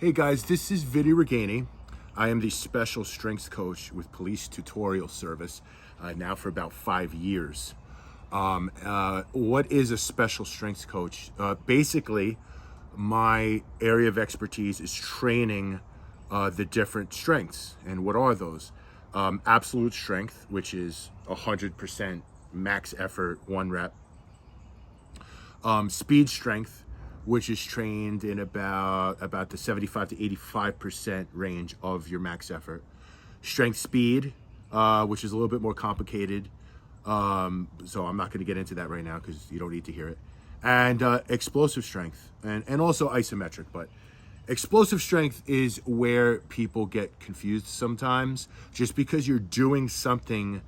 Hey guys, this is Vinny Reganey. I am the special strengths coach with Police Tutorial Service now for about 5 years. What is a special strengths coach? Basically, my area of expertise is training the different strengths. And what are those? Absolute strength, which is 100% max effort, 1 rep. Speed strength, which is trained in about the 75 to 85% range of your max effort. Strength speed, which is a little bit more complicated. So I'm not going to get into that right now because you don't need to hear it. And explosive strength and also isometric. But explosive strength is where people get confused sometimes. Just because you're doing something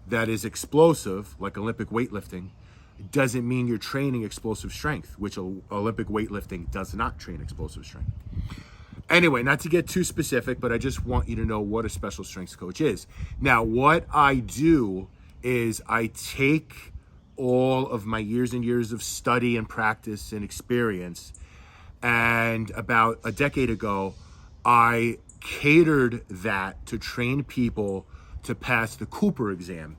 that is explosive, like Olympic weightlifting, doesn't mean you're training explosive strength, which Olympic weightlifting does not train explosive strength. Anyway, not to get too specific, but I just want you to know what a special strengths coach is. Now, what I do is I take all of my years and years of study and practice and experience, and about a decade ago, I catered that to train people to pass the Cooper exam.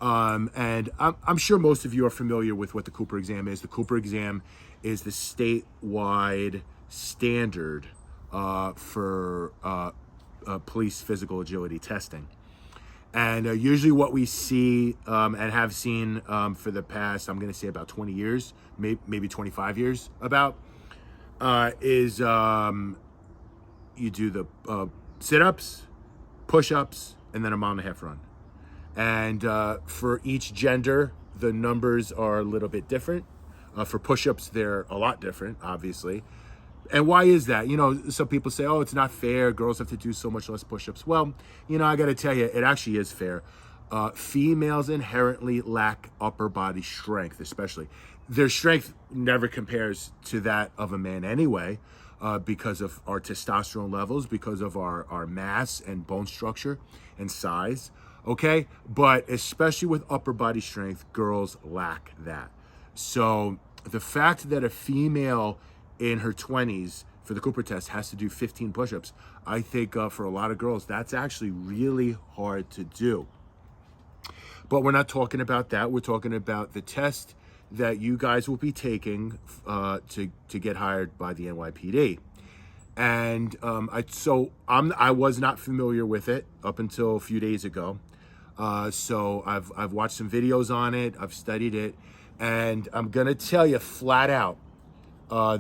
And I'm sure most of you are familiar with what the Cooper exam is. The Cooper exam is the statewide standard for police physical agility testing. And usually what we see and have seen for the past, I'm going to say about 20 years, maybe 25 years is you do the sit-ups, push-ups, and then a mile-and-a-half run. And for each gender, the numbers are a little bit different. For push-ups, they're a lot different, obviously. And why is that? You know, some people say, oh, it's not fair. Girls have to do so much less push-ups. Well, you know, I got to tell you, it actually is fair. Females inherently lack upper body strength, especially. Their strength never compares to that of a man anyway, because of our testosterone levels, because of our mass and bone structure and size. Okay, but especially with upper body strength, girls lack that. So the fact that a female in her 20s for the Cooper test has to do 15 push-ups, I think for a lot of girls, that's actually really hard to do. But we're not talking about that. We're talking about the test that you guys will be taking to get hired by the NYPD. And I was not familiar with it up until a few days ago. So I've watched some videos on it, I've studied it, and I'm gonna tell you flat out,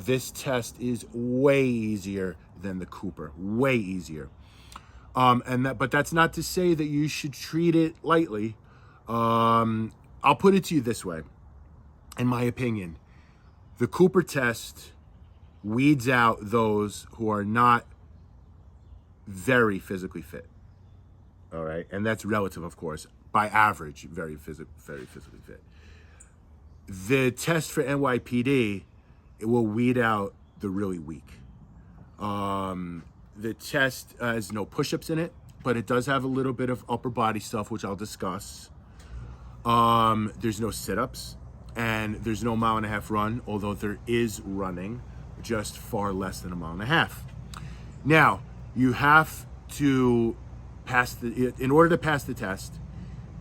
this test is way easier than the Cooper, way easier. But that's not to say that you should treat it lightly. I'll put it to you this way, in my opinion, the Cooper test weeds out those who are not very physically fit. All right, and that's relative, of course. By average, very physically fit. The test for NYPD, it will weed out the really weak. The test has no push-ups in it, but it does have a little bit of upper body stuff, which I'll discuss. There's no sit-ups, and there's no mile-and-a-half run, although there is running, just far less than a mile and a half. Now, you have to in order to pass the test,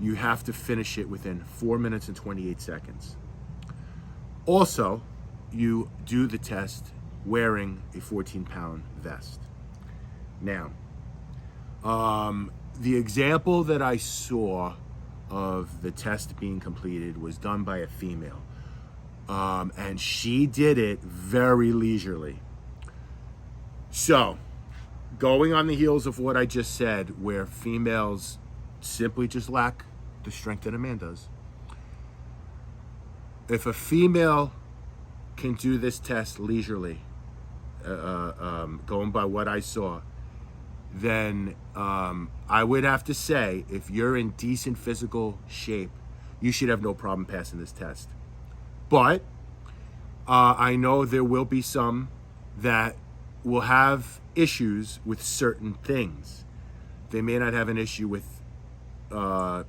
you have to finish it within 4 minutes and 28 seconds. Also, you do the test wearing a 14-pound vest. Now, the example that I saw of the test being completed was done by a female. And she did it very leisurely. So, going on the heels of what I just said, where females simply just lack the strength that a man does, if a female can do this test leisurely, going by what I saw, then I would have to say, if you're in decent physical shape, you should have no problem passing this test. But I know there will be some that will have issues with certain things. They may not have an issue with, let's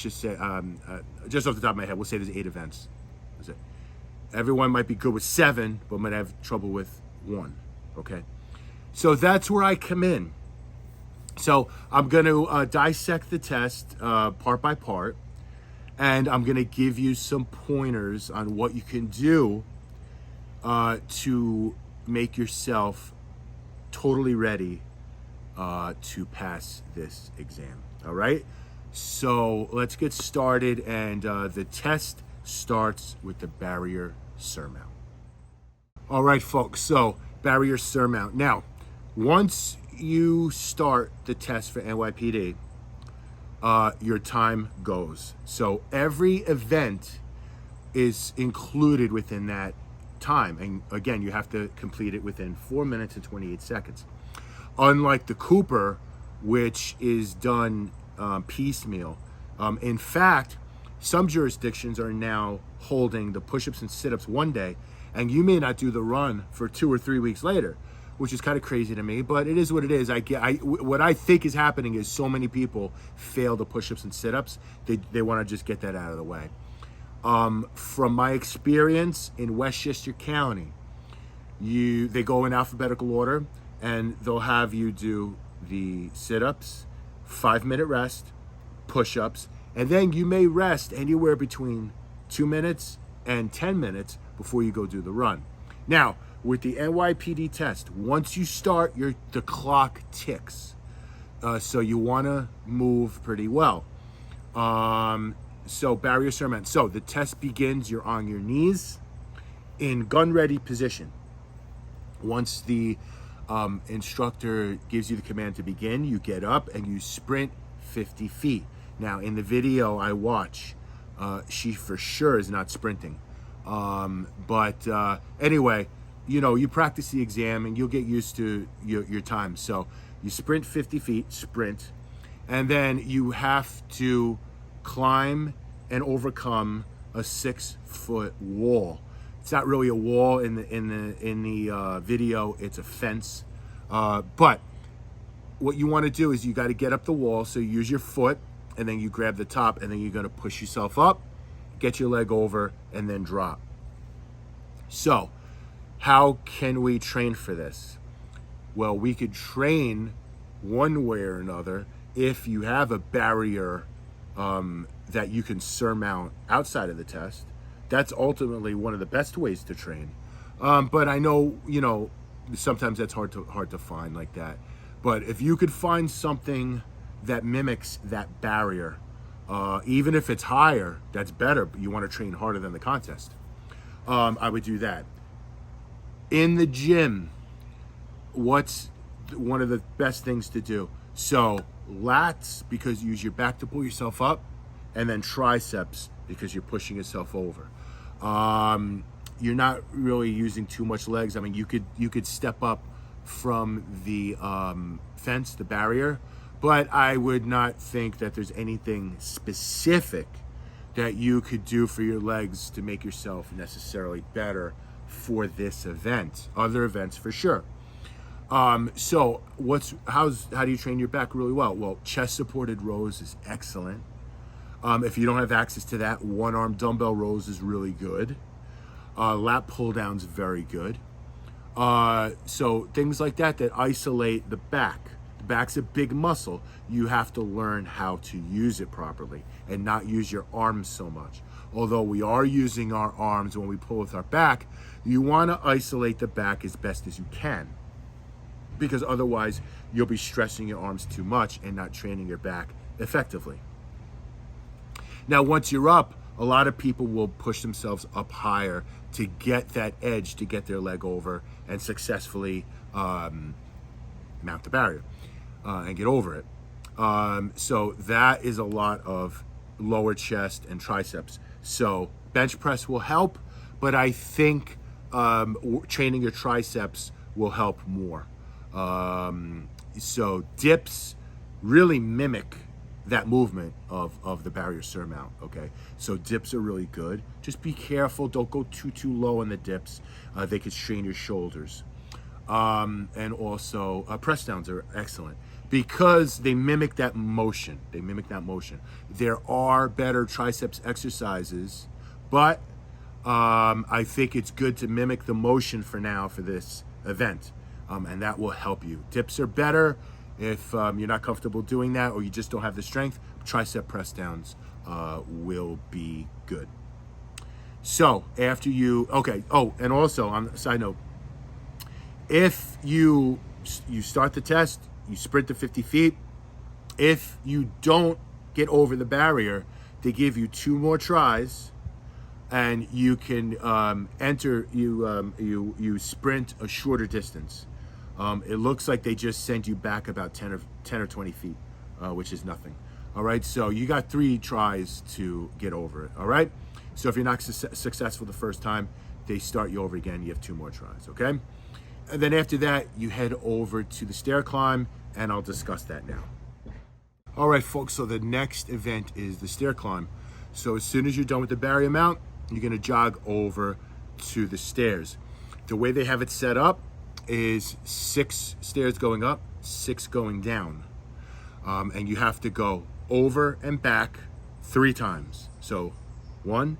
just say, just off the top of my head, we'll say there's 8 events. Everyone might be good with 7, but might have trouble with 1. okay? So that's where I come in. So I'm going to dissect the test part by part, and I'm going to give you some pointers on what you can do to make yourself totally ready to pass this exam. All right? So let's get started, and the test starts with the barrier surmount. All right, folks, so barrier surmount. Now, once you start the test for NYPD, your time goes. So every event is included within that time. And again, you have to complete it within 4 minutes and 28 seconds. Unlike the Cooper, which is done piecemeal. In fact, some jurisdictions are now holding the push-ups and sit-ups one day, and you may not do the run for 2 or 3 weeks later, which is kind of crazy to me, but it is what it is. What I think is happening is so many people fail the push-ups and sit-ups, they want to just get that out of the way. From my experience in Westchester County, they go in alphabetical order, and they'll have you do the sit-ups, 5-minute rest, push-ups, and then you may rest anywhere between 2 minutes and 10 minutes before you go do the run. Now, with the NYPD test, once you start, the clock ticks. So you want to move pretty well. So barrier surmount. So the test begins, you're on your knees in gun-ready position. Once the instructor gives you the command to begin, you get up and you sprint 50 feet. Now, in the video I watch, she for sure is not sprinting. But anyway, you practice the exam and you'll get used to your time. So you sprint 50 feet, sprint, and then you have to climb and overcome a 6-foot wall. It's not really a wall in the video. It's a fence. But what you want to do is you got to get up the wall. So you use your foot, and then you grab the top, and then you're going to push yourself up, get your leg over, and then drop. So how can we train for this? Well, we could train one way or another if you have a barrier that you can surmount outside of the test. That's ultimately one of the best ways to train. But I know, sometimes that's hard to find like that. But if you could find something that mimics that barrier, even if it's higher, that's better, but you want to train harder than the contest. I would do that. In the gym, what's one of the best things to do? So lats, because you use your back to pull yourself up, and then triceps because you're pushing yourself over. You're not really using too much legs. I mean, you could step up from the fence, the barrier, but I would not think that there's anything specific that you could do for your legs to make yourself necessarily better for this event. Other events for sure. So how do you train your back really well? Well, chest supported rows is excellent. If you don't have access to that, one-arm dumbbell rows is really good. Lat pull downs very good. So things like that isolate the back. The back's a big muscle. You have to learn how to use it properly and not use your arms so much. Although we are using our arms when we pull with our back, you want to isolate the back as best as you can, because otherwise you'll be stressing your arms too much and not training your back effectively. Now, once you're up, a lot of people will push themselves up higher to get that edge, to get their leg over and successfully mount the barrier and get over it. So that is a lot of lower chest and triceps. So bench press will help, but I think training your triceps will help more. So dips really mimic that movement of the barrier surmount, okay? So dips are really good. Just be careful, don't go too low in the dips. They could strain your shoulders. And also press downs are excellent because they mimic that motion. There are better triceps exercises, but I think it's good to mimic the motion for now for this event. and that will help you. Dips are better if you're not comfortable doing that or you just don't have the strength. Tricep press downs will be good. So after you, okay, oh, and also on a side note, if you start the test, you sprint the 50 feet, if you don't get over the barrier, they give you 2 more tries, and you can you sprint a shorter distance. It looks like they just sent you back about 10 or 20 feet, which is nothing. All right, so you got 3 tries to get over it. All right, so if you're not successful the first time, they start you over again. You have 2 more tries. Okay, and then after that, you head over to the stair climb, and I'll discuss that now. All right, folks, so the next event is the stair climb. So as soon as you're done with the barrier mount, you're gonna jog over to the stairs. The way they have it set up is 6 stairs going up, 6 going down. And you have to go over and back 3 times. So 1,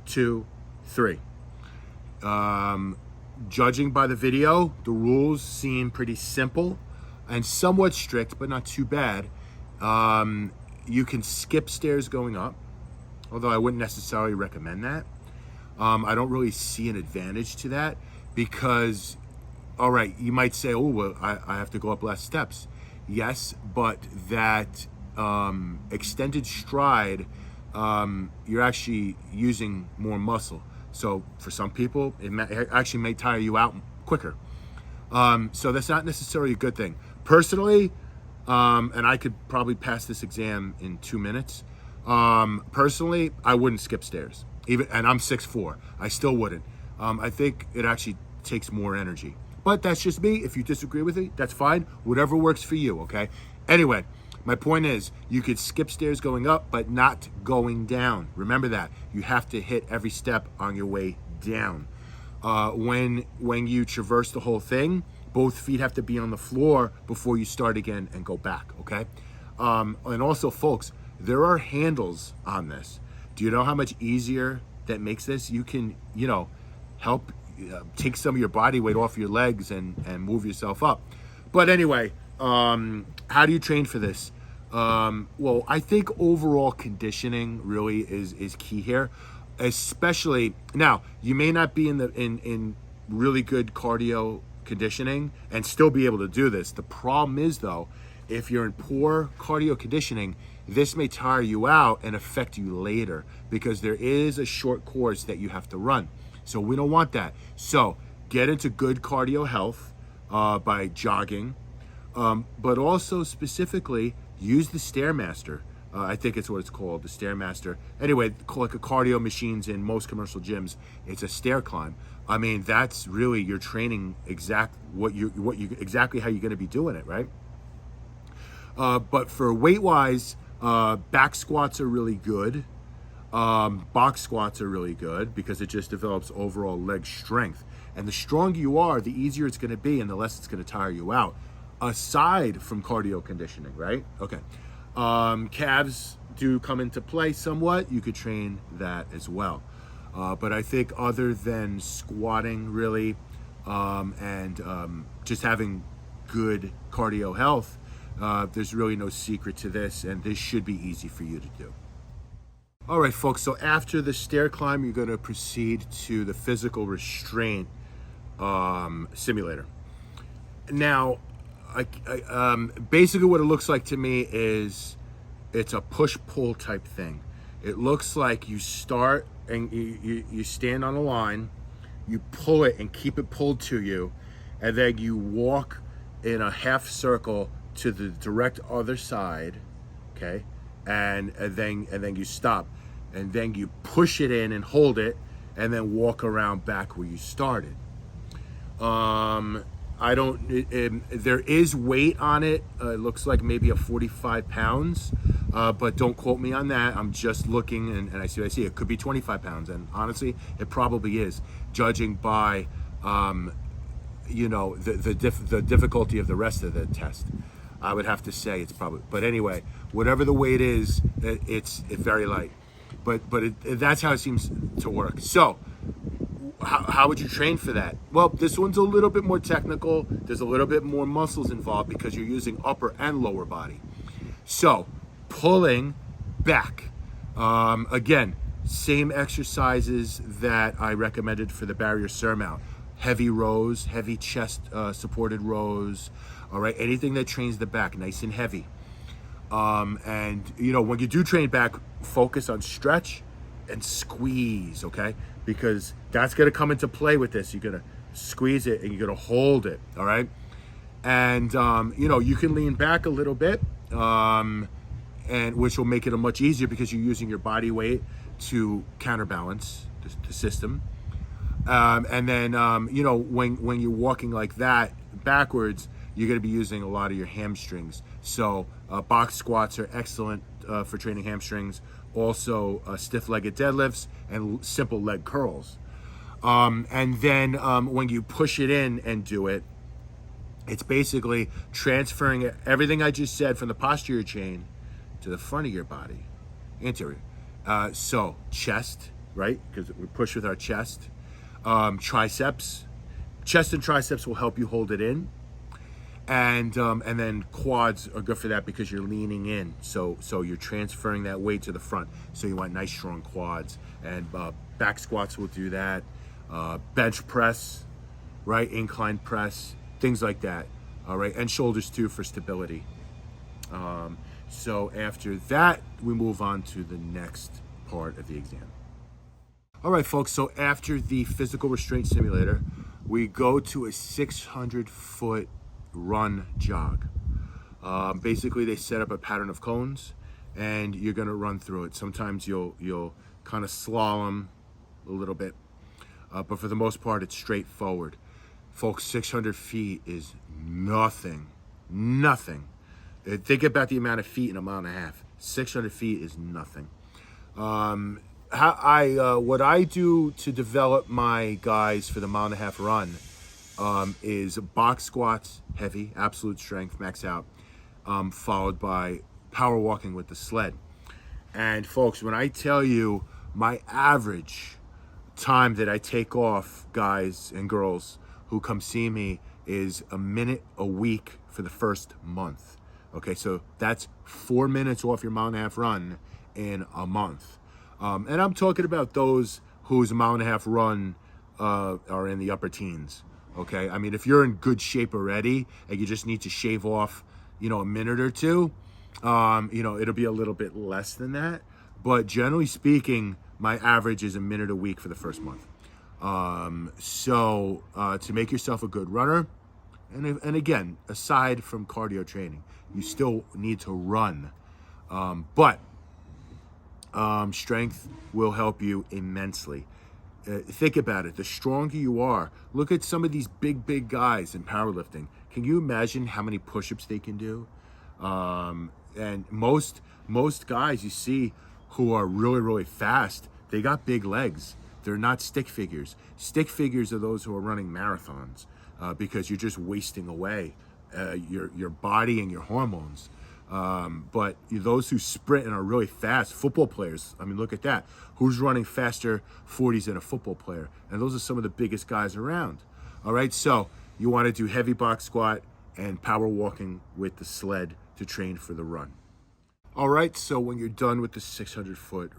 2, 3. Judging by the video, the rules seem pretty simple and somewhat strict, but not too bad. You can skip stairs going up, although I wouldn't necessarily recommend that. I don't really see an advantage to that because, all right, you might say, oh, well, I have to go up less steps. Yes, but that extended stride, you're actually using more muscle. So for some people, it actually may tire you out quicker. So that's not necessarily a good thing. Personally, and I could probably pass this exam in 2 minutes. Personally, I wouldn't skip stairs. And I'm 6'4". I still wouldn't. I think it actually takes more energy. But that's just me. If you disagree with it, that's fine. Whatever works for you, okay? Anyway, my point is, you could skip stairs going up, but not going down. Remember that. You have to hit every step on your way down. When you traverse the whole thing, both feet have to be on the floor before you start again and go back, okay? And also, folks, there are handles on this. Do you know how much easier that makes this? You can, help take some of your body weight off your legs and move yourself up. But anyway, how do you train for this? Well, I think overall conditioning really is key here. Especially now, you may not be in really good cardio conditioning and still be able to do this. The problem is, though, if you're in poor cardio conditioning, this may tire you out and affect you later because there is a short course that you have to run. So we don't want that. So get into good cardio health by jogging, but also specifically use the Stairmaster. I think it's what it's called, the Stairmaster. Anyway, like a cardio machines in most commercial gyms, it's a stair climb. I mean, that's really your training exactly how you're going to be doing it, right? But for weight-wise, back squats are really good. Box squats are really good because it just develops overall leg strength. And the stronger you are, the easier it's going to be and the less it's going to tire you out. Aside from cardio conditioning, right? Okay. Calves do come into play somewhat. You could train that as well. But I think other than squatting really and just having good cardio health, there's really no secret to this, and this should be easy for you to do. All right, folks, so after the stair climb, you're going to proceed to the physical restraint simulator. Now, basically what it looks like to me is it's a push-pull type thing. It looks like you start and you stand on a line, you pull it and keep it pulled to you, and then you walk in a half circle to the direct other side, okay? And then you stop, and then you push it in and hold it, and then walk around back where you started. There is weight on it. It looks like maybe a 45 pounds, but don't quote me on that. I'm just looking and I see what I see. It could be 25 pounds, and honestly, it probably is, judging by, the difficulty of the rest of the test. I would have to say it's probably, but anyway, whatever the weight is, it's very light. But that's how it seems to work. So how would you train for that? Well, this one's a little bit more technical. There's a little bit more muscles involved because you're using upper and lower body. So, pulling back. Again, same exercises that I recommended for the barrier surmount. Heavy rows, heavy chest supported rows. All right, anything that trains the back, nice and heavy. And when you do train back, focus on stretch and squeeze, okay? Because that's gonna come into play with this. You're gonna squeeze it and you're gonna hold it, all right? And you can lean back a little bit, and which will make it a much easier because you're using your body weight to counterbalance the system. And then when you're walking like that backwards, you're going to be using a lot of your hamstrings. So box squats are excellent for training hamstrings. Also stiff-legged deadlifts and simple leg curls. And then when you push it in and do it, it's basically transferring everything I just said from the posterior chain to the front of your body, anterior. So chest, right? Because we push with our chest. Triceps, chest and triceps will help you hold it in. And then quads are good for that because you're leaning in. So you're transferring that weight to the front. So you want nice strong quads. And back squats will do that. Bench press, right? Incline press, things like that. All right, and shoulders too for stability. So after that, we move on to the next part of the exam. All right, folks, so after the physical restraint simulator, we go to a 600-foot run jog. Basically, they set up a pattern of cones, and you're gonna run through it. Sometimes you'll kind of slalom a little bit, but for the most part, it's straightforward. Folks, 600 feet is nothing. Think about the amount of feet in a mile and a half. 600 feet is nothing. What I do to develop my guys for the mile and a half run is box squats, heavy, absolute strength, max out, followed by power walking with the sled. And folks, when I tell you my average time that I take off guys and girls who come see me is a minute a week for the first month. Okay, so that's 4 minutes off your mile and a half run in a month. And I'm talking about those whose mile and a half run are in the upper teens. Okay, I mean, if you're in good shape already and you just need to shave off, a minute or two, it'll be a little bit less than that. But generally speaking, my average is a minute a week for the first month. So to make yourself a good runner, and again, aside from cardio training, you still need to run. But strength will help you immensely. Think about it. The stronger you are, look at some of these big guys in powerlifting. Can you imagine how many push-ups they can do? And most guys you see who are really fast, they got big legs. They're not stick figures. Stick figures are those who are running marathons because you're just wasting away your body and your hormones. But those who sprint and are really fast, football players, I mean, look at that. Who's running faster 40s than a football player? And those are some of the biggest guys around. All right, so you want to do heavy box squat and power walking with the sled to train for the run. All right, so when you're done with the 600-foot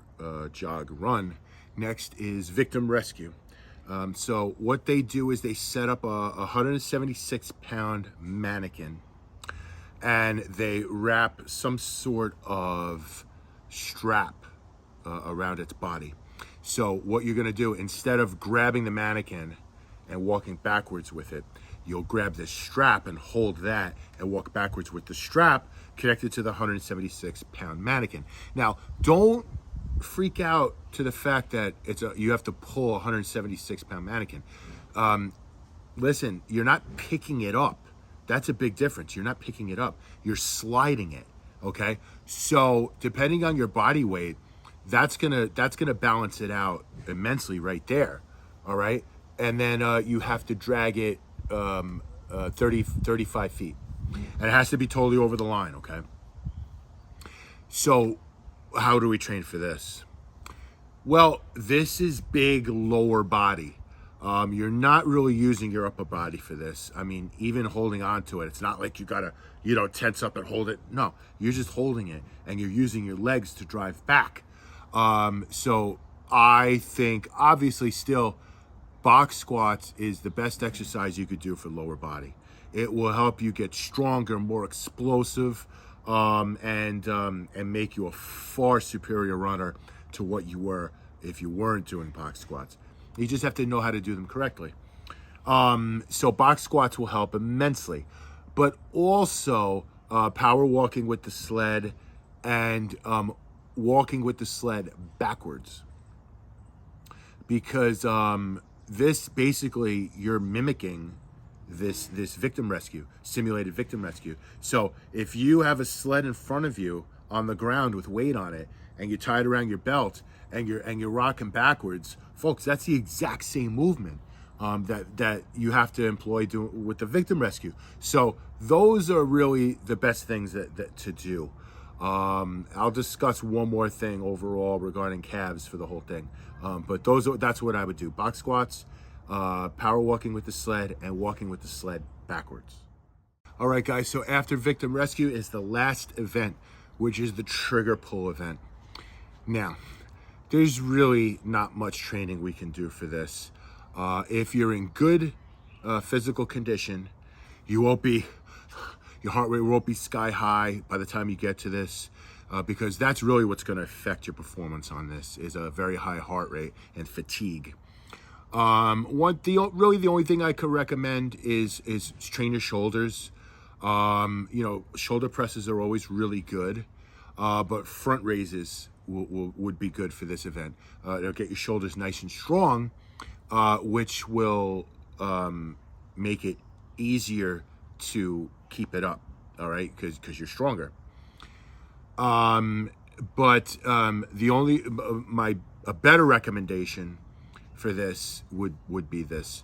jog run, next is victim rescue. So what they do is they set up a 176-pound mannequin and they wrap some sort of strap around its body. So what you're gonna do, instead of grabbing the mannequin and walking backwards with it, you'll grab this strap and hold that and walk backwards with the strap connected to the 176-pound mannequin. Now, don't freak out to the fact that you have to pull a 176-pound mannequin. Listen, you're not picking it up. That's a big difference. You're not picking it up. You're sliding it, okay? So depending on your body weight, that's gonna balance it out immensely right there, all right? And then you have to drag it 35 feet. And it has to be totally over the line, okay? So how do we train for this? Well, this is big lower body. You're not really using your upper body for this. I mean, even holding on to it, it's not like you gotta, tense up and hold it. No, you're just holding it and you're using your legs to drive back. So I think obviously still box squats is the best exercise you could do for lower body. It will help you get stronger, more explosive, and make you a far superior runner to what you were if you weren't doing box squats. You just have to know how to do them correctly. So box squats will help immensely, but also power walking with the sled and walking with the sled backwards, because this basically you're mimicking this victim rescue, simulated victim rescue. So if you have a sled in front of you on the ground with weight on it and you tie it around your belt and you're rocking backwards, folks, that's the exact same movement that you have to employ with the victim rescue. So those are really the best things that to do. I'll discuss one more thing overall regarding calves for the whole thing. But that's what I would do. Box squats, power walking with the sled, and walking with the sled backwards. All right, guys, so after victim rescue is the last event, which is the trigger pull event. Now, there's really not much training we can do for this. If you're in good physical condition, your heart rate won't be sky high by the time you get to this, because that's really what's going to affect your performance on this, is a very high heart rate and fatigue. The only thing I could recommend is train your shoulders. Shoulder presses are always really good, but front raises would be good for this event. It'll get your shoulders nice and strong, which will make it easier to keep it up. All right, because you're stronger. But a better recommendation for this would be this: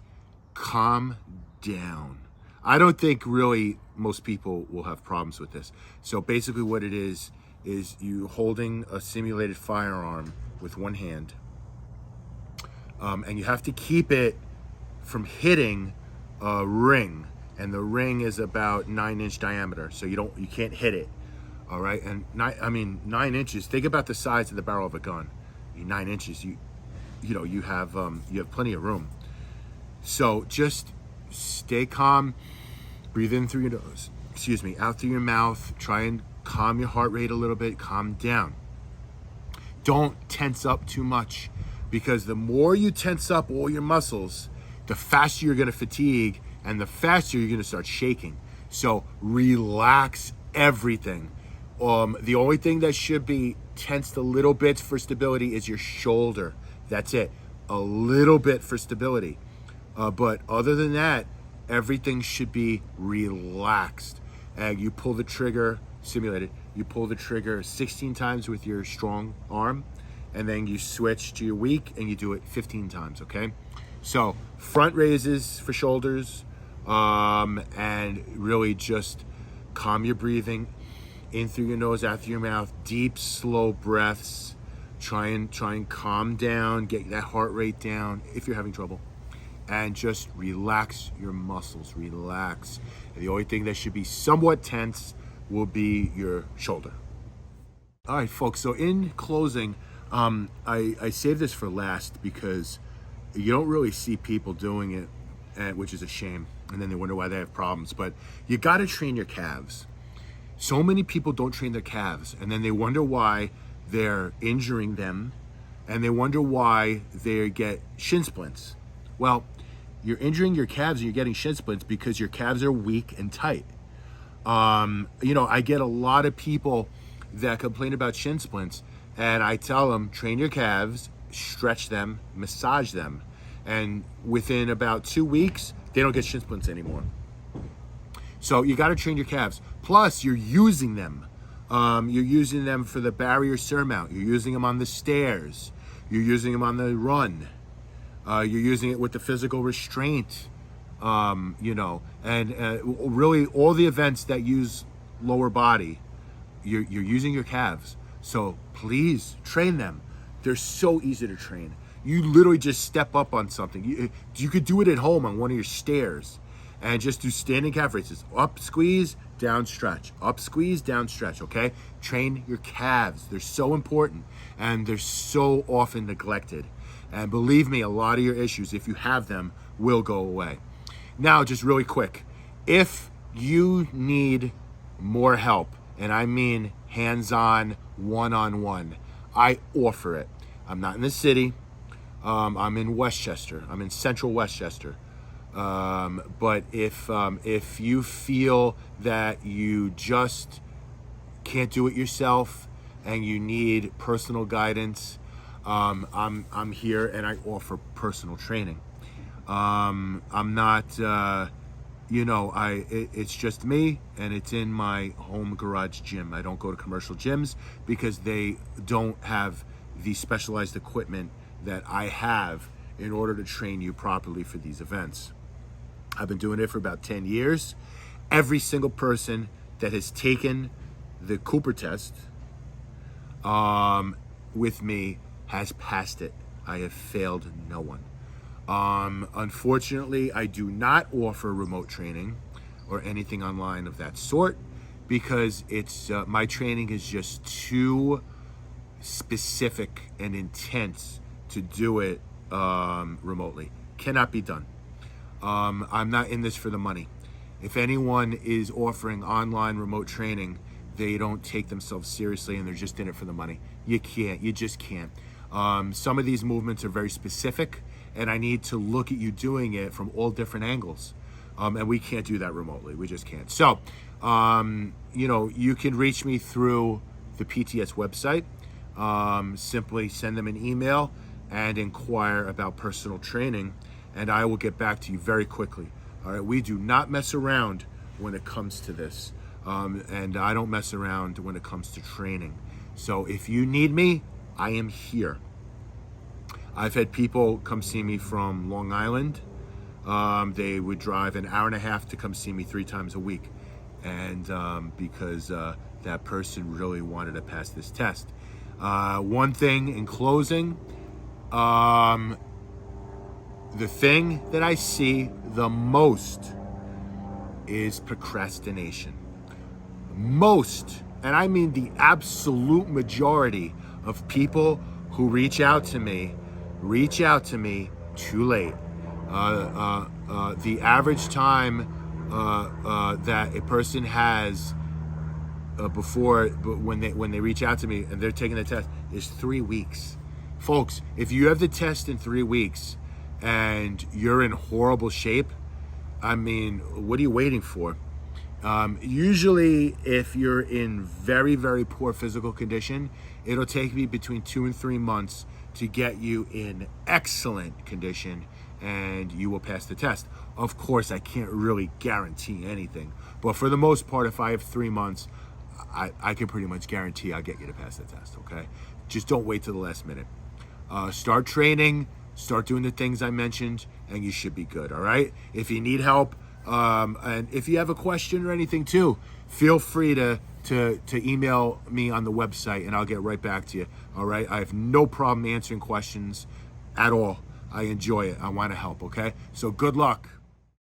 calm down. I don't think really most people will have problems with this. So basically what it is you holding a simulated firearm with one hand, and you have to keep it from hitting a ring, and the ring is about 9-inch diameter, so you can't hit it. All right, and 9 inches. Think about the size of the barrel of a gun. 9 inches. You have plenty of room. So just stay calm. Breathe in through your nose. Out through your mouth. Try and calm your heart rate a little bit. Calm down. Don't tense up too much, because the more you tense up all your muscles, the faster you're going to fatigue, and the faster you're going to start shaking. So relax everything. The only thing that should be tensed a little bit for stability is your shoulder. That's it. A little bit for stability. But other than that, everything should be relaxed. And you pull the trigger, simulated, you pull the trigger 16 times with your strong arm, and then you switch to your weak and you do it 15 times, okay? So front raises for shoulders, and really just calm your breathing. In through your nose, out through your mouth, deep, slow breaths. Try and calm down, get that heart rate down if you're having trouble. And just relax your muscles, relax. And the only thing that should be somewhat tense will be your shoulder. All right, folks, so in closing, I saved this for last because you don't really see people doing it, which is a shame. And then they wonder why they have problems. But you got to train your calves. So many people don't train their calves, and then they wonder why they're injuring them, and they wonder why they get shin splints. Well, you're injuring your calves and you're getting shin splints because your calves are weak and tight. I get a lot of people that complain about shin splints, and I tell them, train your calves, stretch them, massage them, and within about 2 weeks, they don't get shin splints anymore. So you got to train your calves. Plus, you're using them. You're using them for the barrier surmount. You're using them on the stairs. You're using them on the run. You're using it with the physical restraint. And really all the events that use lower body, you're using your calves. So please train them. They're so easy to train. You literally just step up on something. You could do it at home on one of your stairs and just do standing calf raises. Up, squeeze, down, stretch. Up, squeeze, down, stretch, okay? Train your calves. They're so important, and they're so often neglected. And believe me, a lot of your issues, if you have them, will go away. Now, just really quick, if you need more help, and I mean hands-on, one-on-one, I offer it. I'm not in the city. I'm in Westchester. I'm in central Westchester. But if you feel that you just can't do it yourself and you need personal guidance, I'm here and I offer personal training. I'm not, it's just me, and it's in my home garage gym. I don't go to commercial gyms because they don't have the specialized equipment that I have in order to train you properly for these events. I've been doing it for about 10 years. Every single person that has taken the Cooper test with me has passed it. I have failed no one. Unfortunately, I do not offer remote training or anything online of that sort because it's my training is just too specific and intense to do it remotely. Cannot be done. I'm not in this for the money. If anyone is offering online remote training, they don't take themselves seriously and they're just in it for the money. You just can't. Some of these movements are very specific, and I need to look at you doing it from all different angles. And we can't do that remotely. We just can't. So, you can reach me through the PTS website. Simply send them an email and inquire about personal training, and I will get back to you very quickly. All right, we do not mess around when it comes to this, and I don't mess around when it comes to training. So if you need me, I am here. I've had people come see me from Long Island. They would drive an hour and a half to come see me 3 times a week, and because that person really wanted to pass this test. One thing in closing, the thing that I see the most is procrastination. Most, and I mean the absolute majority of people who reach out to me too late. The average time that a person has when they reach out to me and they're taking the test is 3 weeks. Folks, if you have the test in 3 weeks and you're in horrible shape, I mean, what are you waiting for? Usually, if you're in very, very poor physical condition, it'll take me between 2 and 3 months to get you in excellent condition, and you will pass the test. Of course, I can't really guarantee anything, but for the most part, if I have 3 months, I can pretty much guarantee I'll get you to pass the test, okay? Just don't wait till the last minute. Start training, start doing the things I mentioned, and you should be good, all right? If you need help, and if you have a question or anything too, feel free to email me on the website and I'll get right back to you, all right? I have no problem answering questions at all. I enjoy it. I want to help, okay? So good luck.